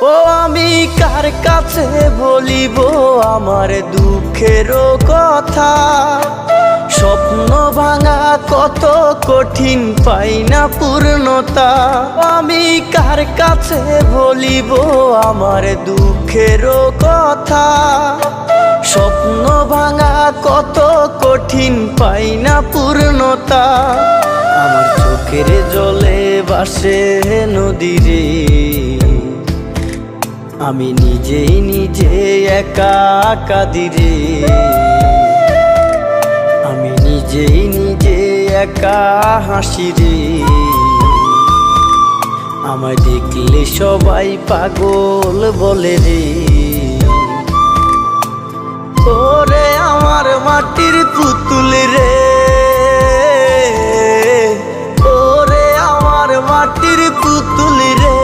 ও আমি কার কাছে বলিব আমার দুঃখের কথা? স্বপ্ন ভাঙা কত কঠিন, পাই না পূর্ণতা। আমি কার কাছে বলিব আমার দুঃখের কথা? স্বপ্ন ভাঙা কত কঠিন, পাই না পূর্ণতা। আমার চোখের জলে ভাসে নদীরে, আমি নিজেই নিজে একা কাঁদিরে। আমি নিজেই নিজে একা হাসি রে। আমায় দেখলে সবাই পাগল বলে রে। ওরে আমার মাটির পুতুল রে, ওরে আমার মাটির পুতুল রে।